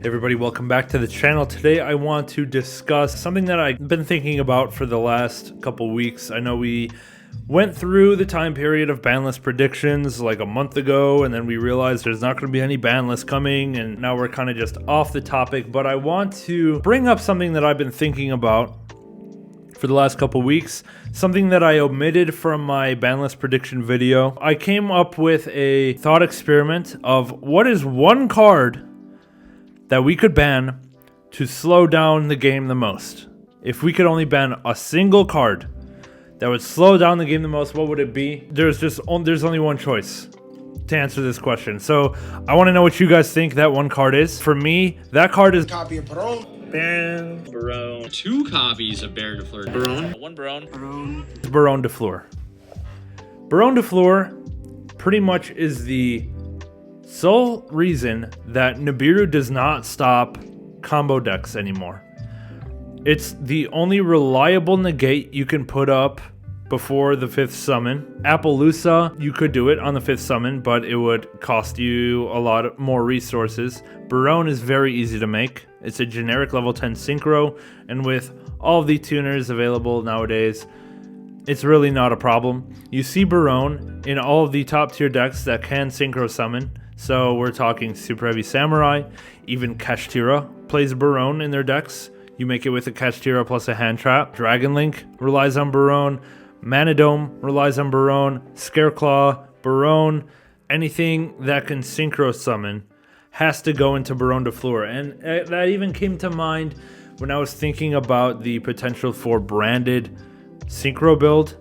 Hey everybody, welcome back to the channel. Today I want to discuss something that I've been thinking about for the last couple weeks. I know we went through the time period of banlist predictions like a month ago, and then we realized there's not going to be any banlist coming, and now we're kind of just off the topic. But I want to bring up something that I've been thinking about for the last couple weeks, something that I omitted from my banlist prediction video. I came up with a thought experiment of what is one card that we could ban to slow down the game the most. If we could only ban a single card that would slow down the game the most, what would it be? There's only one choice to answer this question. So I want to know what you guys think that one card is. For me, that card is copy of Baron. Baron. 2 copies of Baron de Fleur. Baron. 1 Baron. Baron de Fleur. Baron de Fleur pretty much is the sole reason that Nibiru does not stop combo decks anymore. It's the only reliable negate you can put up before the 5th summon. Appaloosa, you could do it on the 5th summon, but it would cost you a lot more resources. Baron is very easy to make. It's a generic level 10 synchro, and with all of the tuners available nowadays, it's really not a problem. You see Baron in all of the top tier decks that can synchro summon. So we're talking Super Heavy Samurai, even Kashtira plays Baron in their decks. You make it with a Kashtira plus a hand trap. Dragon Link relies on Baron. Manadome relies on Baron. Scareclaw, Baron, anything that can synchro summon has to go into Baron de Fleur. And that even came to mind when I was thinking about the potential for branded synchro build.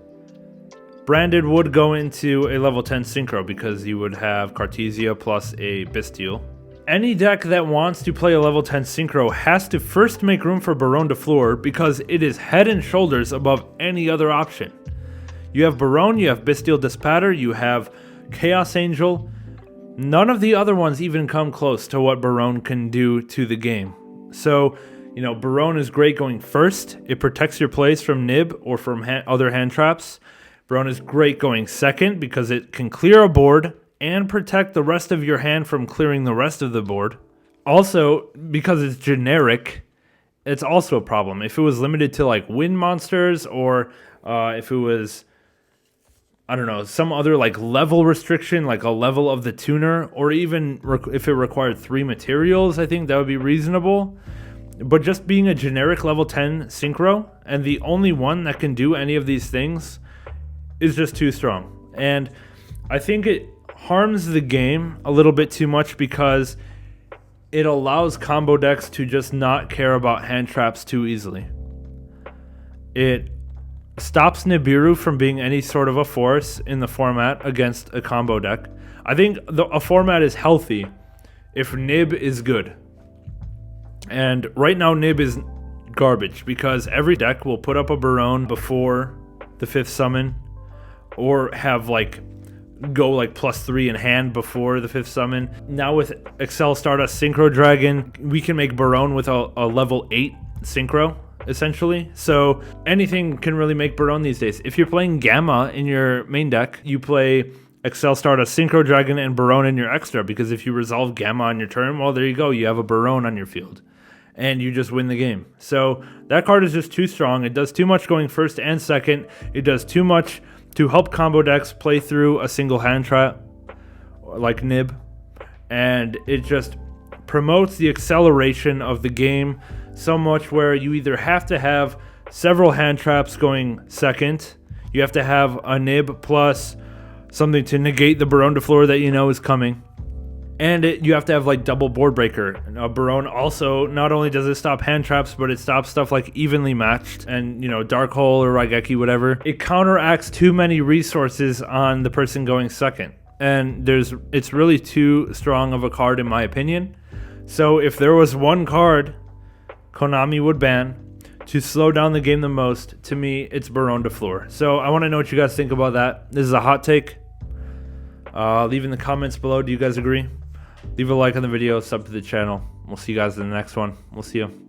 Branded would go into a level 10 synchro because you would have Cartesia plus a Bestial. Any deck that wants to play a level 10 synchro has to first make room for Baron de Fleur because it is head and shoulders above any other option. You have Baron, you have Bestial Dispatter, you have Chaos Angel. None of the other ones even come close to what Baron can do to the game. So, you know, Baron is great going first. It protects your plays from Nib or from other hand traps. Baron is great going second because it can clear a board and protect the rest of your hand from clearing the rest of the board. Also, because it's generic, it's also a problem. If it was limited to like wind monsters, or if it was, I don't know, some other like level restriction, like a level of the tuner, or even if it required 3 materials, I think that would be reasonable. But just being a generic level 10 synchro and the only one that can do any of these things is just too strong. And I think it harms the game a little bit too much because it allows combo decks to just not care about hand traps too easily. It stops Nibiru from being any sort of a force in the format against a combo deck. I think a format is healthy if Nib is good. And right now Nib is garbage because every deck will put up a Baron before the 5th summon, or have like go like +3 in hand before the 5th summon. Now with Excel Stardust Synchro Dragon, we can make Baron with a level 8 synchro, essentially. So anything can really make Baron these days. If you're playing Gamma in your main deck, you play Excel Stardust Synchro Dragon and Baron in your extra, because if you resolve Gamma on your turn, well, there you go. You have a Baron on your field and you just win the game. So that card is just too strong. It does too much going first and second. It does too much to help combo decks play through a single hand trap like Nib, and it just promotes the acceleration of the game so much where you either have to have several hand traps going second, you have to have a Nib plus something to negate the Baron de Fleur that you know is coming, and you have to have like double board breaker. Baron also, not only does it stop hand traps, but it stops stuff like evenly matched and, you know, Dark Hole or Raigeki, whatever. It counteracts too many resources on the person going second. And it's really too strong of a card in my opinion. So if there was one card Konami would ban to slow down the game the most, to me, it's Baron de Fleur. So I want to know what you guys think about that. This is a hot take. Leave in the comments below. Do you guys agree? Leave a like on the video, sub to the channel. We'll see you guys in the next one. We'll see you.